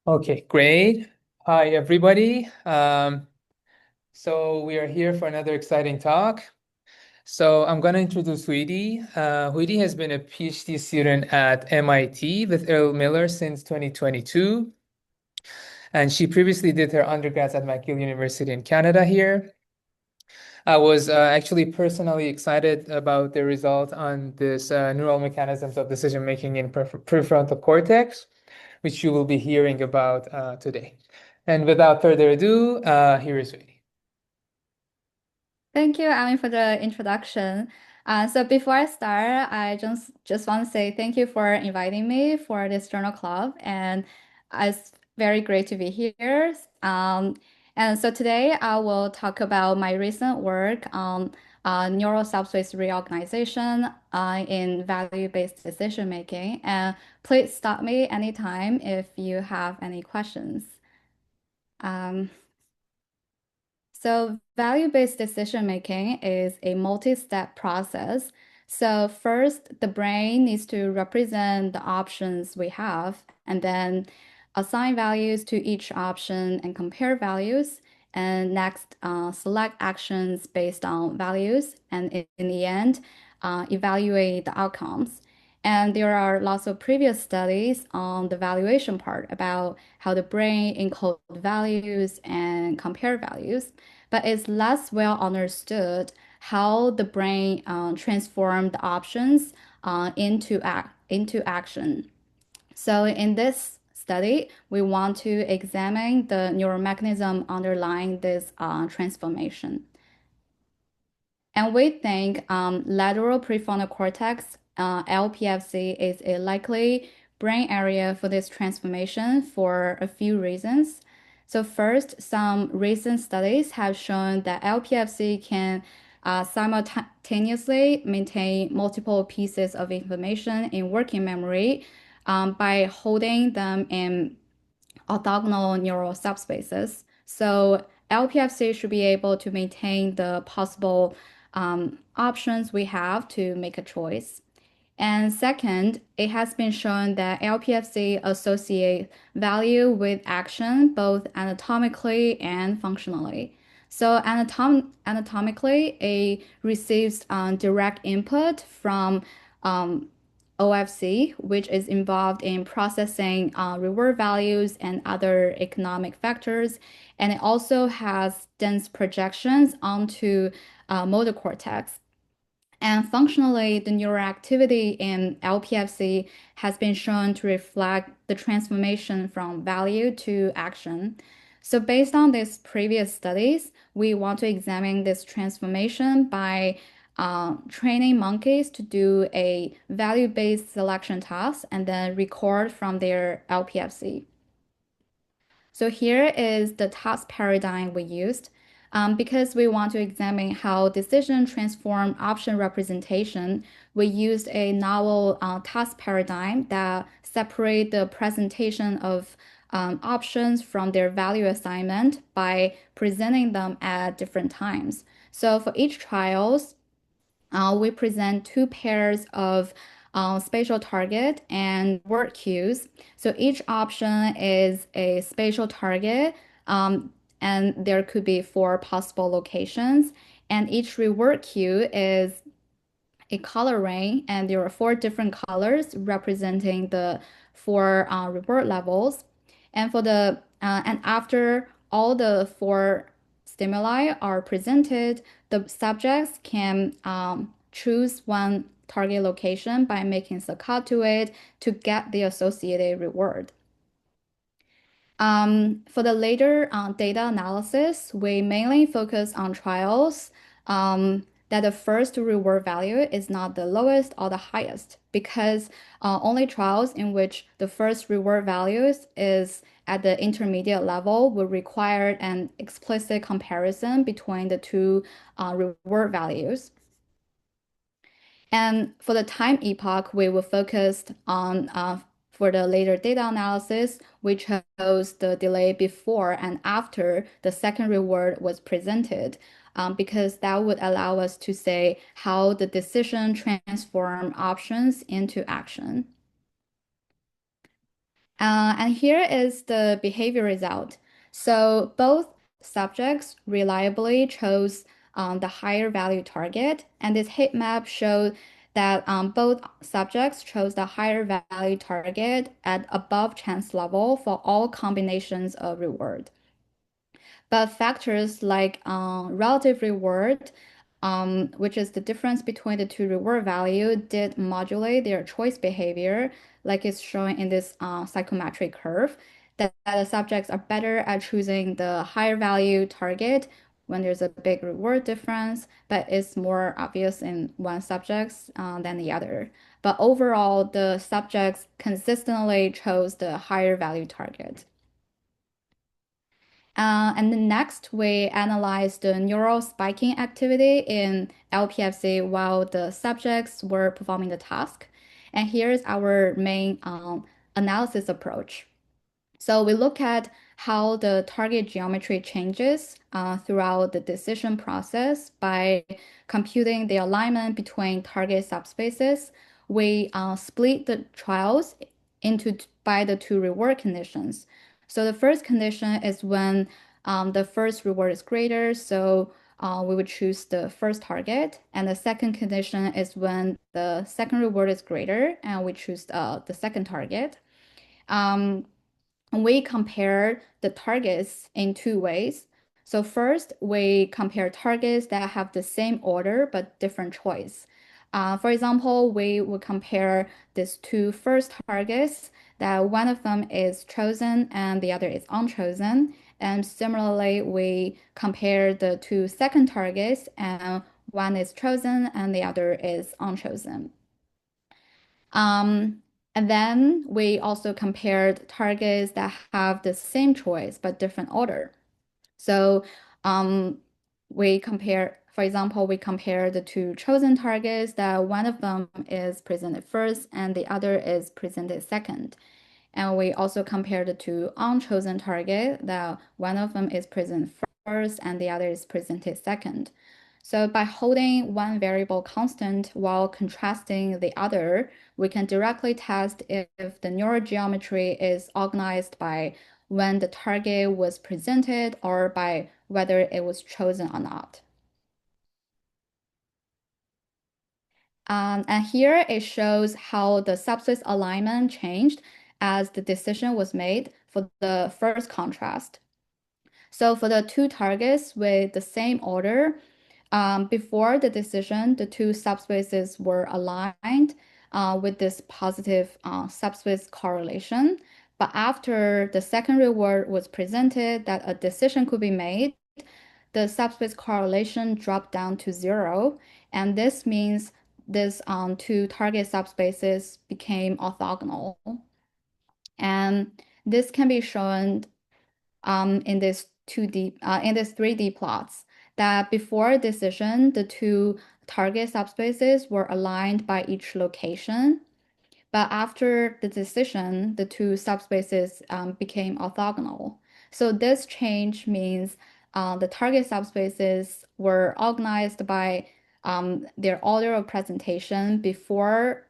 Okay, great. Hi, everybody. So we are here for another exciting talk. So I'm going to introduce Huidi. Huidi has been a PhD student at MIT with Earl Miller since 2022, and she previously did her undergrads at McGill University in Canada here. I was actually personally excited about the result on this neural mechanisms of decision making in prefrontal cortex, which you will be hearing about today. And without further ado, here is Sweetie. Thank you, Amy, for the introduction. So before I start, I just want to say thank you for inviting me for this journal club, and it's very great to be here. And so today I will talk about my recent work on neural subspace reorganization in value-based decision making. And please stop me anytime if you have any questions. Um, So value-based decision making is a multi-step process. So first, the brain needs to represent the options we have, and then assign values to each option and compare values. And next, select actions based on values, and in the end, evaluate the outcomes. And there are lots of previous studies on the valuation part about how the brain encodes values and compare values, but it's less well understood how the brain transforms the options into action. So in this study, we want to examine the neural mechanism underlying this transformation. And we think lateral prefrontal cortex, LPFC, is a likely brain area for this transformation for a few reasons. So first, some recent studies have shown that LPFC can simultaneously maintain multiple pieces of information in working memory by holding them in orthogonal neural subspaces. So LPFC should be able to maintain the possible options we have to make a choice. And second, it has been shown that LPFC associate value with action both anatomically and functionally. So anatomically, it receives direct input from OFC, which is involved in processing reward values and other economic factors. And it also has dense projections onto motor cortex. And functionally, the neural activity in LPFC has been shown to reflect the transformation from value to action. So based on these previous studies, we want to examine this transformation by training monkeys to do a value-based selection task and then record from their LPFC. So here is the task paradigm we used. Because we want to examine how decision transform option representation, we used a novel task paradigm that separate the presentation of options from their value assignment by presenting them at different times. So for each trials, we present two pairs of spatial target and word cues. So each option is a spatial target, and there could be four possible locations. And each reward cue is a color ring, and there are four different colors representing the four reward levels. And after all the four stimuli are presented, the subjects can choose one target location by making a cut to it to get the associated reward. For the later data analysis, we mainly focus on trials that the first reward value is not the lowest or the highest, because only trials in which the first reward values is at the intermediate level will require an explicit comparison between the two reward values. And for the time epoch, we were focused on for the later data analysis, we chose the delay before and after the second reward was presented, because that would allow us to say how the decision transform options into action. And here is the behavior result. So both subjects reliably chose the higher value target, and this heat map showed that both subjects chose the higher value target at above chance level for all combinations of reward. But factors like relative reward, which is the difference between the two reward value, did modulate their choice behavior, like it's shown in this psychometric curve, that the subjects are better at choosing the higher value target when there's a big reward difference, but it's more obvious in one subject than the other. But overall, the subjects consistently chose the higher value target. And then next, we analyzed the neural spiking activity in LPFC while the subjects were performing the task. And here's our main analysis approach. So we look at how the target geometry changes throughout the decision process by computing the alignment between target subspaces. We split the trials into by the two reward conditions. So the first condition is when the first reward is greater, so we would choose the first target. And the second condition is when the second reward is greater, and we choose the second target. Um, we compare the targets in two ways. So first, we compare targets that have the same order but different choice. For example, we would compare these two first targets that one of them is chosen and the other is unchosen. And similarly, we compare the two second targets and one is chosen and the other is unchosen. Um, and then we also compared targets that have the same choice but different order. So um, we compare, for example, we compare the two chosen targets that one of them is presented first and the other is presented second. And we also compare the two unchosen target that one of them is presented first and the other is presented second. So by holding one variable constant while contrasting the other, we can directly test if the neural geometry is organized by when the target was presented or by whether it was chosen or not. And here it shows how the subspace alignment changed as the decision was made for the first contrast. So for the two targets with the same order, before the decision, the two subspaces were aligned with this positive subspace correlation. But after the second reward was presented that a decision could be made, the subspace correlation dropped down to zero. And this means these two target subspaces became orthogonal. And this can be shown in this 2D in this 3D plots that before decision, the two target subspaces were aligned by each location. But after the decision, the two subspaces became orthogonal. So this change means the target subspaces were organized by their order of presentation before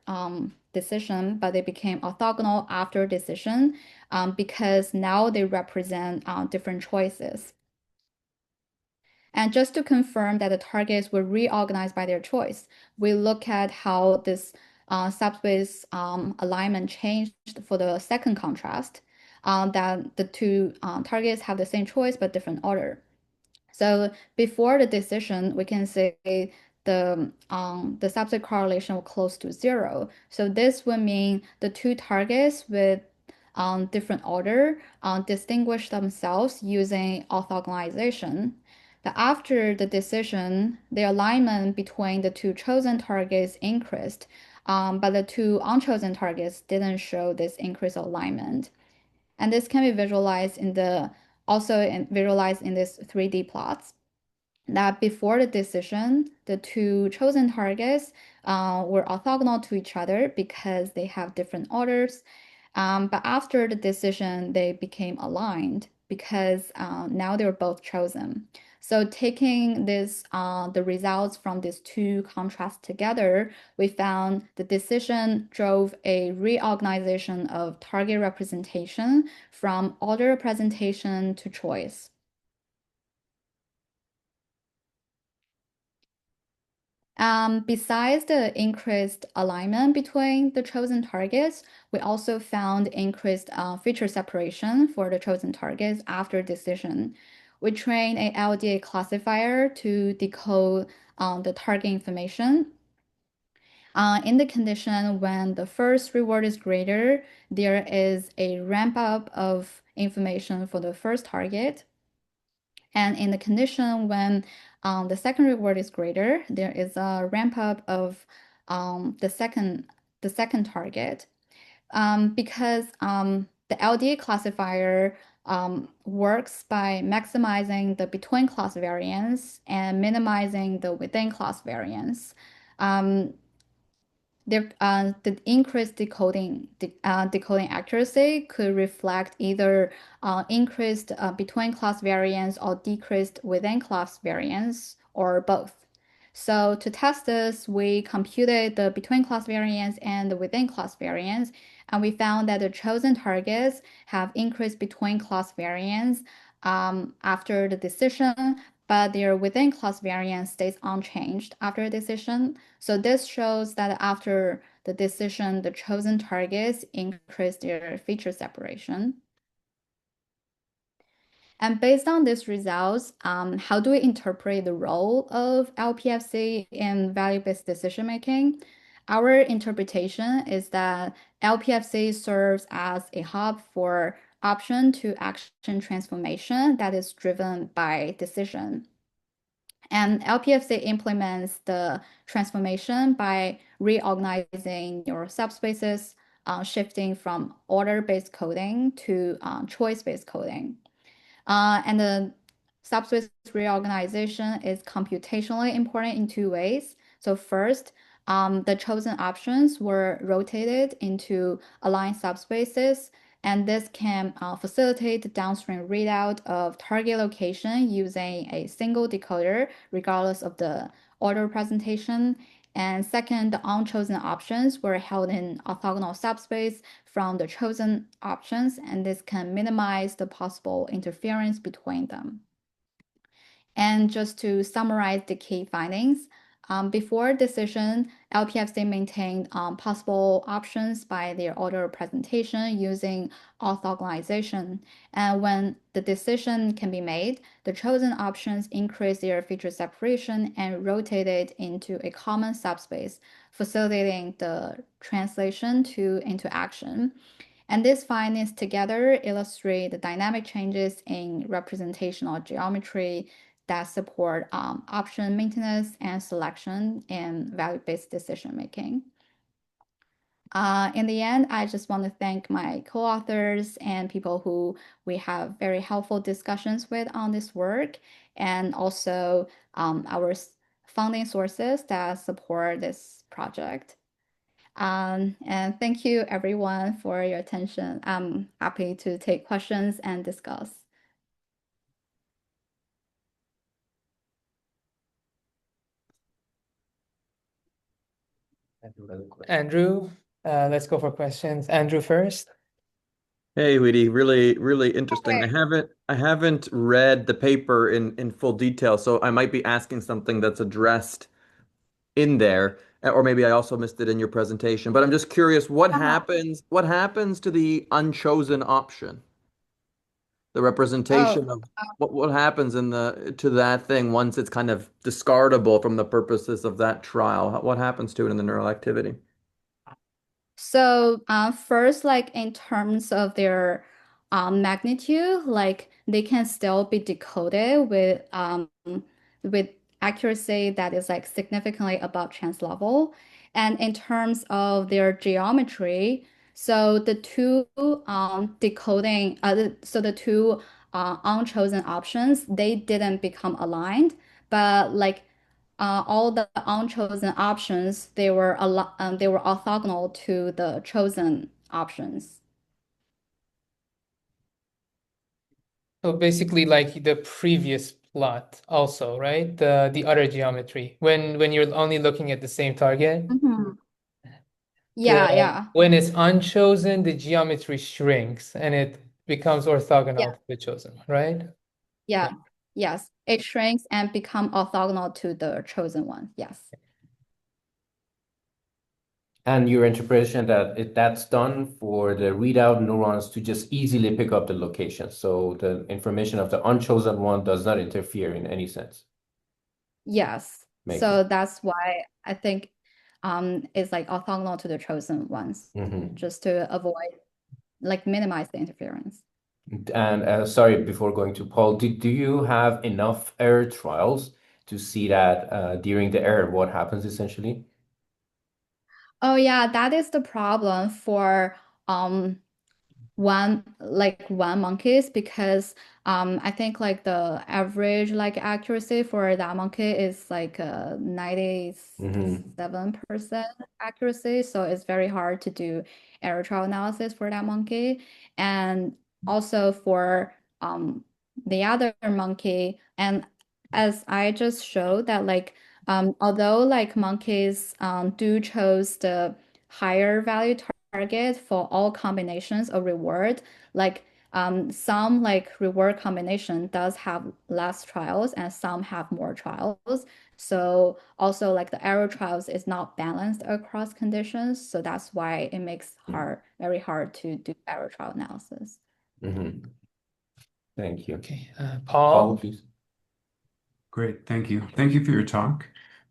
decision, but they became orthogonal after decision because now they represent different choices. And just to confirm that the targets were reorganized by their choice, we look at how this subspace alignment changed for the second contrast, that the two targets have the same choice but different order. So before the decision, we can say the subset correlation will close to zero. So this would mean the two targets with different order distinguish themselves using orthogonalization. But after the decision, the alignment between the two chosen targets increased, but the two unchosen targets didn't show this increased alignment. And this can be visualized in the visualized in this 3D plots that before the decision, the two chosen targets were orthogonal to each other because they have different orders. But after the decision, they became aligned because now they were both chosen. So taking the results from these two contrasts together, we found the decision drove a reorganization of target representation from order representation to choice. Besides the increased alignment between the chosen targets, we also found increased feature separation for the chosen targets after decision. We trained a LDA classifier to decode the target information. In the condition when the first reward is greater, there is a ramp up of information for the first target. And in the condition when the second reward is greater, there is a ramp up of the second target. Because the LDA classifier works by maximizing the between class variance and minimizing the within class variance. Um, the increased decoding accuracy could reflect either increased between class variance or decreased within class variance or both. So to test this, we computed the between class variance and the within class variance, and we found that the chosen targets have increased between class variance after the decision, but their within class variance stays unchanged after a decision. So this shows that after the decision, the chosen targets increase their feature separation. And based on these results, how do we interpret the role of LPFC in value-based decision making? Our interpretation is that LPFC serves as a hub for option to action transformation that is driven by decision. And LPFC implements the transformation by reorganizing your subspaces, shifting from order-based coding to choice-based coding. And the subspace reorganization is computationally important in two ways. So first, the chosen options were rotated into aligned subspaces, and this can facilitate the downstream readout of target location using a single decoder, regardless of the order representation. And second, the unchosen options were held in orthogonal subspace from the chosen options, and this can minimize the possible interference between them. And just to summarize the key findings, before decision, LPFC maintained possible options by their order representation using orthogonalization. And when the decision can be made, the chosen options increase their feature separation and rotate it into a common subspace, facilitating the translation into action. And these findings together illustrate the dynamic changes in representational geometry that support option maintenance and selection in value-based decision making. In the end, I just want to thank my co-authors and people who we have very helpful discussions with on this work, and also our funding sources that support this project. And thank you everyone for your attention. I'm happy to take questions and discuss. Andrew, let's go for questions. Andrew first. Hey, Huidi, really, really interesting. I haven't read the paper in full detail, so I might be asking something that's addressed in there, or maybe I also missed it in your presentation. But I'm just curious, what happens to the unchosen option? The Oh, representation of what happens in the to that thing once it's kind of discardable from the purposes of that trial? What happens to it in the neural activity? so first, like in terms of their magnitude, like they can still be decoded with accuracy that is like significantly above chance level. And in terms of their geometry, so the two so the two unchosen options, they didn't become aligned, but like all the unchosen options, they were orthogonal to the chosen options. So basically, like the previous lot also, right? The other geometry. When you're only looking at the same target, Mhm. the Yeah, yeah, when it's unchosen, the geometry shrinks and it becomes yeah, orthogonal to the chosen one, right? yeah, yes. It shrinks and become orthogonal to the chosen one. Yes. And your interpretation that that's done for the readout neurons to just easily pick up the location. So the information of the unchosen one does not interfere in any sense. Yes. Makes sense. So that's why I think it's like orthogonal to the chosen ones, Mhm. just to avoid like minimize the interference. And sorry, before going to Paul, do you have enough error trials to see that during the error, what happens essentially? Oh yeah, that is the problem for um one monkeys because I think like the average like accuracy for that monkey is like Hmm. 97% accuracy, so it's very hard to do error trial analysis for that monkey. And also for the other monkey, and as I just showed that like although like monkeys do chose the higher value target for all combinations of reward. Like some like reward combination does have less trials and some have more trials. So also like the error trials is not balanced across conditions. So that's why it makes very hard to do error trial analysis. Hmm. Thank you. Okay, Paul, Paul. please. Great, thank you. Thank you for your talk.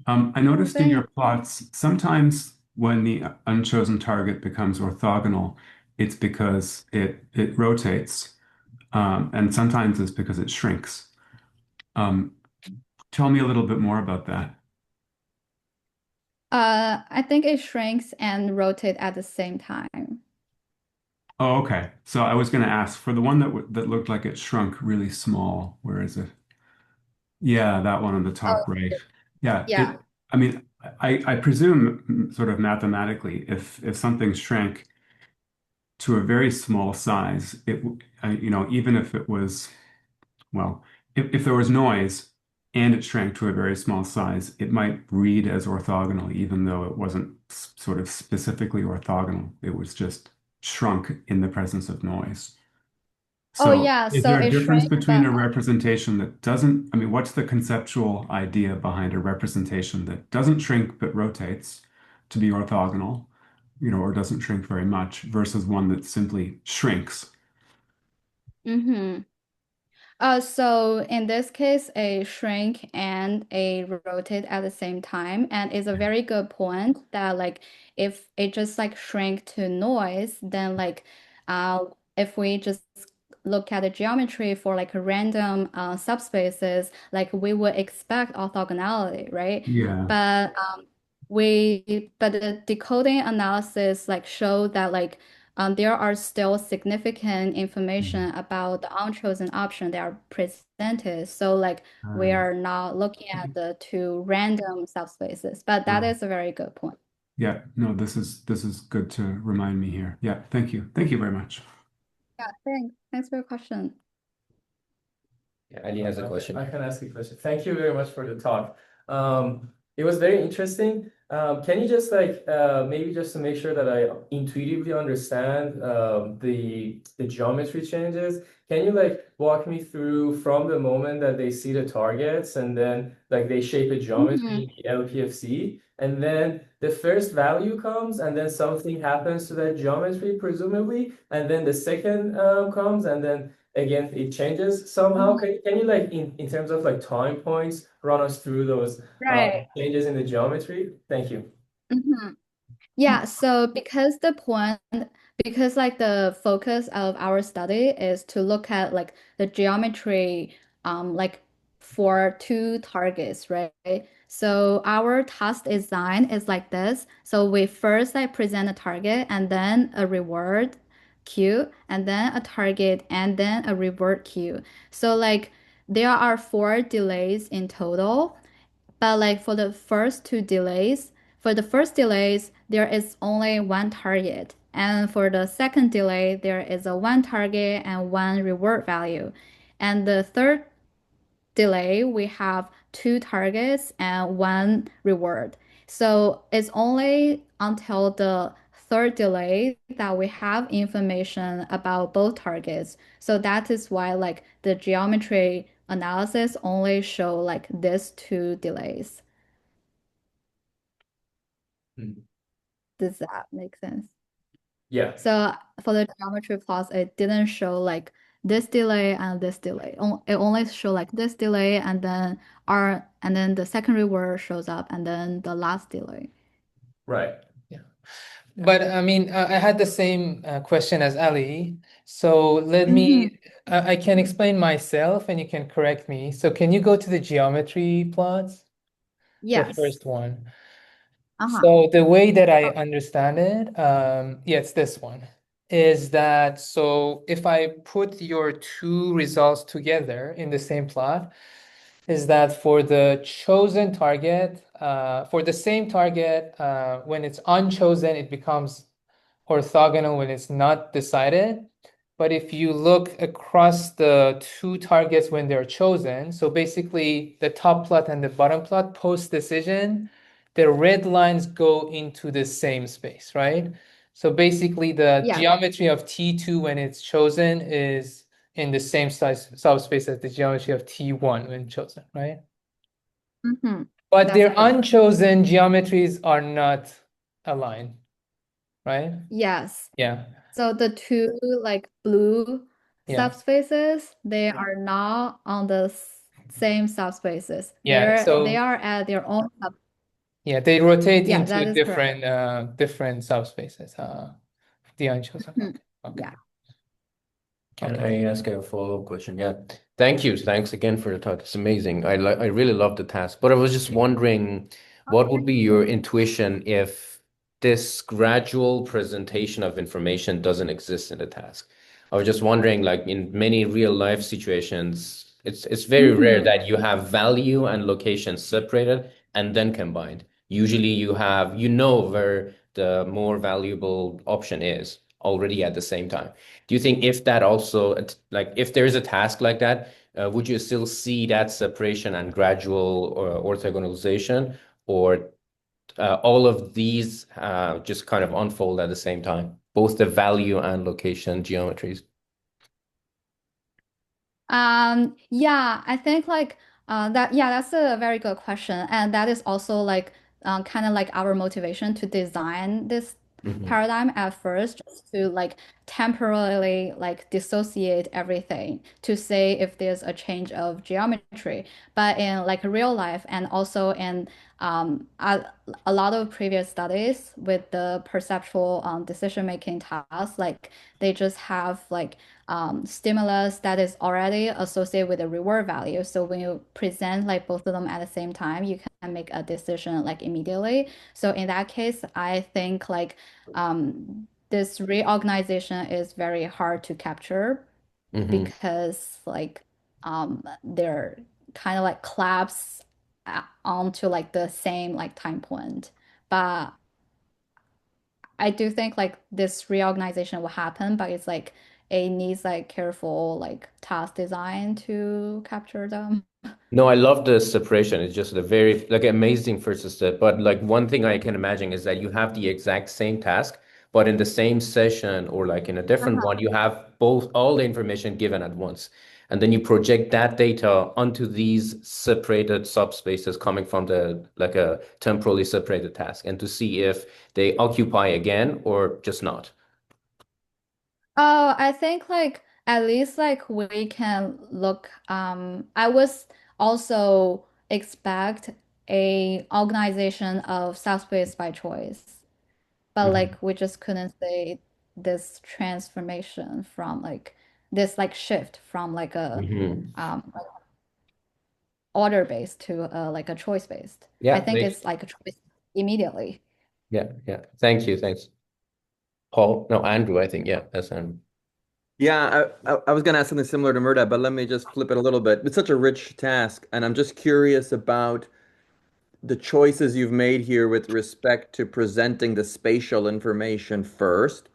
I Oh, noticed in your thanks. plots, sometimes when the unchosen target becomes orthogonal, it's because it rotates, and sometimes it's because it shrinks. Um, Tell me a little bit more about that. I think it shrinks and rotate at the same time. Oh, okay. So I was going to ask for the one that looked like it shrunk really small. Where is it? Yeah, that one on the top Oh, right. Yeah, yeah. it. I mean, I presume sort of mathematically, if something shrank to a very small size, even if it was, well, if there was noise and it shrank to a very small size, it might read as orthogonal, even though it wasn't sort of specifically orthogonal. It was just shrunk in the presence of noise. Oh So, yeah, is so there a it difference shrinks, between but a representation that doesn't, I mean, what's the conceptual idea behind a representation that doesn't shrink but rotates to be orthogonal, or doesn't shrink very much versus one that simply shrinks? mm-hmm. So in this case, a shrink and a rotate at the same time, and it's a very good point that like if it just like shrink to noise, then like uh if we just look at the geometry for like random subspaces, like we would expect orthogonality, right? Yeah. But but the decoding analysis like show that like there are still significant information Mhm. about the unchosen option that are presented. So like we Uh, are not looking at the two random subspaces, but that right. is a very good point. Yeah, no, this is good to remind me here. Yeah, thank you. Thank you very much. Yeah, thanks. Thanks for your question. Yeah, Ali has a Okay, question. I can ask you a question. Thank you very much for the talk. It was very interesting. Can you just like maybe just to make sure that I intuitively understand the geometry changes, can you like walk me through from the moment that they see the targets and then like they shape a geometry Mhm. in the LPFC and then the first value comes and then something happens to that geometry presumably and then the second comes and then again it changes somehow. Can you like in terms of like time points run us through those Right. changes in the geometry? Thank you. Mhm. Yeah, so because like the focus of our study is to look at like the geometry, like for two targets, right? So our task design is like this. So we first like present a target and then a reward queue, and then a target and then a reward queue. So like there are four delays in total. But like for the first delays, there is only one target. And for the second delay, there is a one target and one reward value. And the third delay, we have two targets and one reward. So it's only until the third delay that we have information about both targets. So that is why like the geometry analysis only show like these two delays. Mhm. Does that make sense? Yeah. So for the geometry plots, it didn't show like this delay and this delay. It only show like this delay and then the second reward shows up and then the last delay. Right. Yeah. But I mean, I had the same question as Ali. So let Hmm. me, I can explain myself and you can correct me. So can you go to the geometry plots? The Yes. first one. Uh-huh. So the way that I understand it, yeah, it's this one, is that so if I put your two results together in the same plot, is that for the chosen target, for the same target, when it's unchosen, it becomes orthogonal when it's not decided. But if you look across the two targets when they're chosen, so basically the top plot and the bottom plot post-decision, the red lines go into the same space, right? So basically the Yes. geometry of T2 when it's chosen is in the same size subspace as the geometry of T1 when chosen, right? Hmm. But That's their correct. unchosen geometries are not aligned, right? Yes. Yeah, So the two like blue yeah, subspaces, they are not on the same subspaces. yeah. They So are at their own sub. yeah, they rotate Yeah, into that is correct. different subspaces. The unchosen. Mhm. Okay, okay, Yeah. Can okay. I ask a follow-up question? Yeah. Thank you. Thanks again for the talk. It's amazing. I really love the task. But I was just wondering, what would be your intuition if this gradual presentation of information doesn't exist in the task? I was just wondering, like in many real life situations, it's very rare Hmm. that you have value and location separated and then combined. Usually you have, you know where the more valuable option is already at the same time. Do you think if that also, like if there is a task like that, would you still see that separation and gradual orthogonalization, or all of these just kind of unfold at the same time, both the value and location geometries? Yeah, I think like yeah, that's a very good question. And that is also like kind of like our motivation to design this Hmm. paradigm at first, just to like temporarily like dissociate everything to say if there's a change of geometry. But in like real life and also in um, a, a lot of previous studies with the perceptual decision making tasks, like they just have like stimulus that is already associated with a reward value. So when you present like both of them at the same time, you can make a decision like immediately. So in that case, I think like this reorganization is very hard to capture Hmm. because like they're kind of like collapse onto like the same like time point. But I do think like this reorganization will happen, but it's like it needs like careful like task design to capture them. No, I love the separation. It's just a very like amazing first step. But like one thing I can imagine is that you have the exact same task, but in the same session or like in a different one, you have both all the information given at once. And then you project that data onto these separated subspaces coming from the like a temporally separated task and to see if they occupy again or just not. Oh, I think like at least like we can look I was also expect a organization of subspace by choice, but Mhm. like we just couldn't say this transformation from like this like shift from like a Mhm. like order based to like a choice based. I Yeah, think it's like a choice immediately. yeah, yeah. Thank you. Thanks. Paul, no, Andrew, I think. Yeah, that's Andrew. Yeah, I was going to ask something similar to Murda, but let me just flip it a little bit. It's such a rich task, and I'm just curious about the choices you've made here with respect to presenting the spatial information first.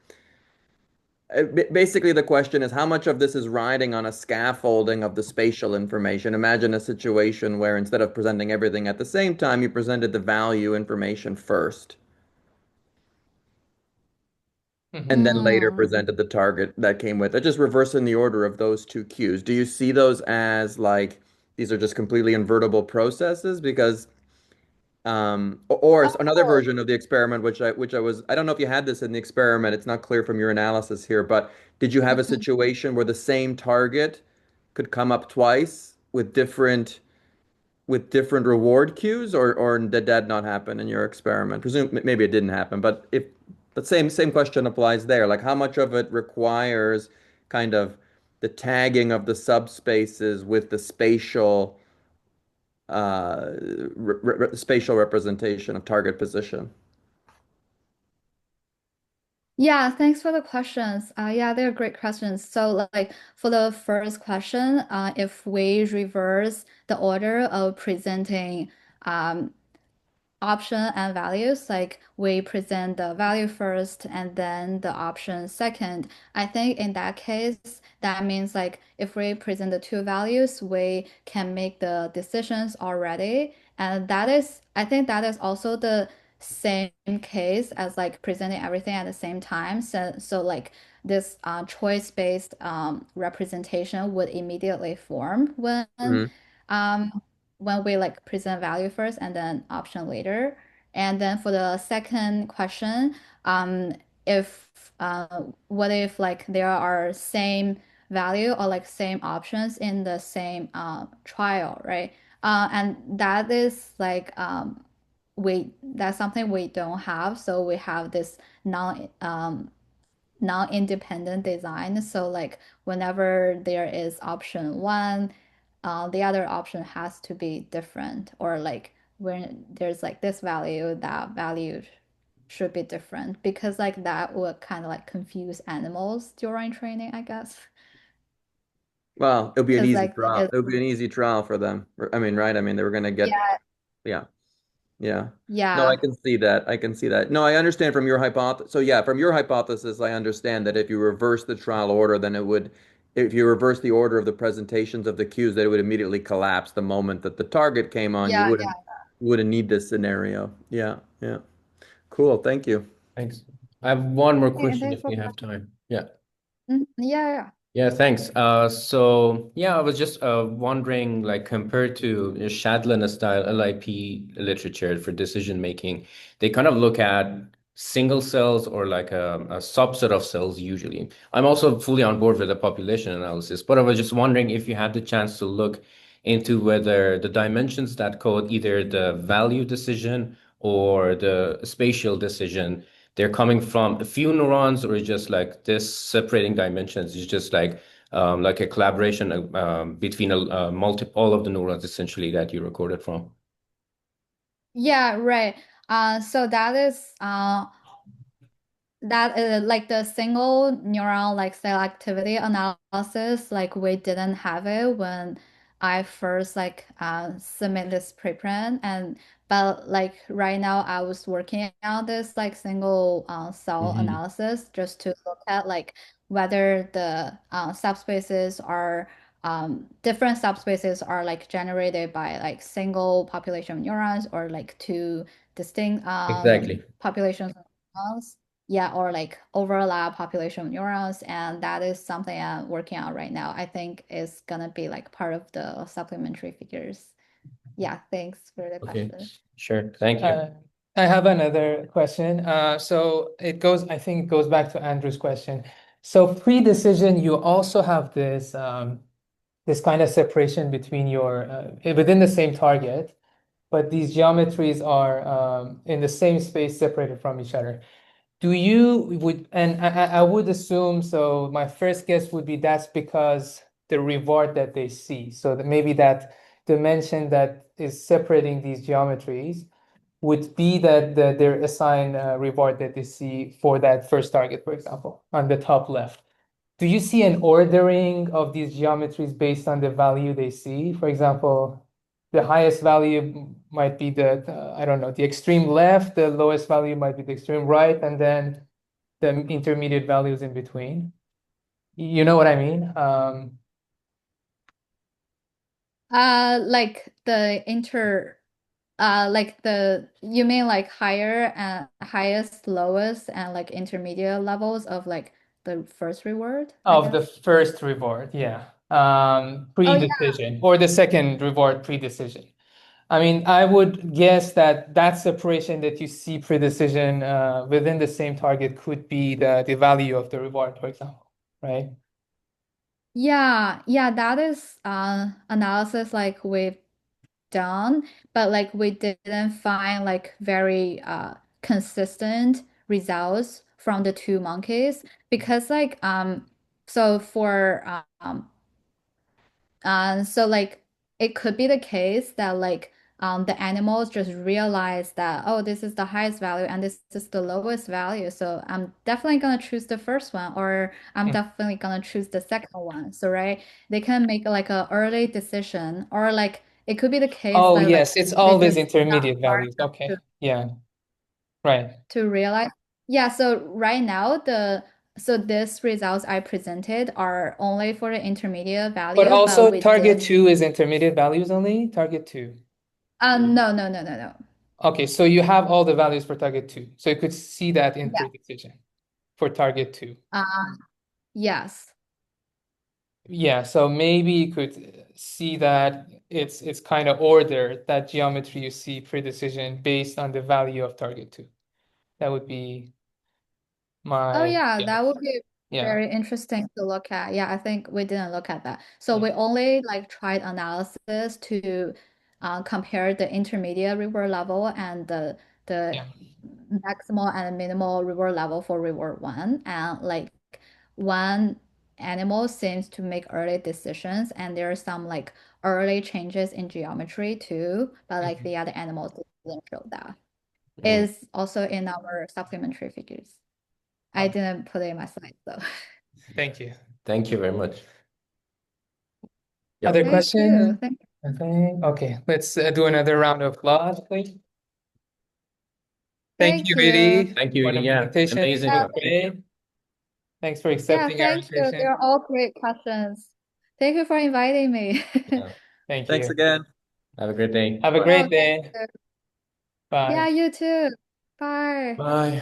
Basically, the question is how much of this is riding on a scaffolding of the spatial information? Imagine a situation where instead of presenting everything at the same time, you presented the value information first, and then later Mm. presented the target that came with it, just reversing the order of those two cues. Do you see those as like these are just completely invertible processes? Because or another Oh. version of the experiment, I don't know if you had this in the experiment. It's not clear from your analysis here, but did you have a Mhm. situation where the same target could come up twice with different reward cues, or did that not happen in your experiment? Presume maybe it didn't happen, but same question applies there. Like how much of it requires kind of the tagging of the subspaces with the spatial representation of target position. Yeah, thanks for the questions. Yeah, they're great questions. So, like for the first question, if we reverse the order of presenting um, option and values, like we present the value first and then the option second. I think in that case, that means like if we present the two values, we can make the decisions already. And that is, I think that is also the same case as like presenting everything at the same time. So like this choice-based representation would immediately form Mhm. um, when we like present value first and then option later. And then for the second question, if what if like there are same value or like same options in the same trial, right? And that is like we that's something we don't have. So we have this non-independent design. So like whenever there is option one, the other option has to be different, or like when there's like this value, that value should be different because like that would kind of like confuse animals during training, I guess. Well, it'll be an Because easy like trial. it, It'll be an easy trial for them. I mean, right? I mean, they were going to get, yeah, yeah. Yeah. No, I yeah, can see that. I can see that. No, I understand from your hypothesis. So yeah, from your hypothesis, I understand that if you reverse the trial order, then if you reverse the order of the presentations of the cues, that it would immediately collapse the moment that the target came on. yeah, You wouldn't need this scenario. Yeah. Yeah. Cool. Thank you. Thanks. I have one more yeah. question if we have time. Yeah. Yeah, yeah. Yeah, thanks. I was just wondering, like compared to Shadlin style LIP literature for decision making, they kind of look at single cells or like a subset of cells usually. I'm also fully on board with the population analysis, but I was just wondering if you had the chance to look into whether the dimensions that code either the value decision or the spatial decision they're coming from a few neurons or just like this separating dimensions is just like a collaboration between all of the neurons essentially that you recorded from. Yeah, right. So that is that like the single neural like cell activity analysis, like we didn't have it when I first like submit this preprint. And but like right now I was working on this like single cell Hmm. analysis just to look at like whether the subspaces are different subspaces are like generated by like single population of neurons or like two distinct Exactly. populations of neurons. Yeah, or like overlap population of neurons, and that is something I'm working on right now. I think is gonna be like part of the supplementary figures. Yeah, thanks for the Okay. question. Sure. Thank you. Uh, I have another question. So I think it goes back to Andrew's question. So pre-decision, you also have this kind of separation between within the same target, but these geometries are in the same space separated from each other. And I would assume so. My first guess would be that's because the reward that they see. So that maybe that dimension that is separating these geometries would be that they're assigned a reward that they see for that first target, for example, on the top left. Do you see an ordering of these geometries based on the value they see? For example, the highest value might be I don't know, the extreme left, the lowest value might be the extreme right, and then the intermediate values in between. You know what I mean? Like the inter like the you mean like higher and highest, lowest, and like intermediate levels of like the first reward, I Of the guess. first reward, yeah. Oh yeah. Pre-decision or the second reward pre-decision. I mean, I would guess that that separation that you see pre-decision within the same target could be the value of the reward, for example, right? Yeah, yeah, that is analysis like we've done, but like we didn't find like very consistent results from the two monkeys because like so for so like it could be the case that like the animals just realize that, oh, this is the highest value and this is the lowest value. So I'm definitely gonna choose the first one, or I'm Mm. definitely gonna choose the second one. So right, they can make like a early decision, or like it could be the case Oh, that like yes, it's they always just not intermediate smart values. enough Okay. Yeah, right. to realize. Yeah, so right now so these results I presented are only for the intermediate But value, but also we target did two is intermediate values only, target two. no, no, no, no, no. Okay, so you have all the values for target two. So you could see that in Yeah. pre-decision for target two. Yes. Yeah, so maybe you could see that it's kind of ordered, that geometry you see pre-decision based on the value of target two. That would be Oh my yeah, that guess. would be Yeah. very interesting to look at. Yeah, I think we didn't look at that. So Yeah. we only like tried analysis to compare the intermediate reward level and the Yeah. maximal and minimal reward level for reward one. And like one animal seems to make early decisions, and there are some like early changes in geometry too, but like Mhm. the other animals didn't show that. Mm. Is also in our supplementary figures. I Oh, didn't put it in my slide though. thank you. Thank you very much. Other Yep. Thank you. question? I think. Okay, let's do another round of applause, please. Thank Thank you, you. Huidi. Thank you. Wonderful Yeah, presentation. amazing. Yeah, Great. Thanks for yeah, accepting our thank you. invitation. They're all great questions. Thank you for inviting me. Yeah. Thank Thanks you. again. Have a great day. Have a Bye. No, great thank day. you. Bye. Yeah, you too. Bye. Bye.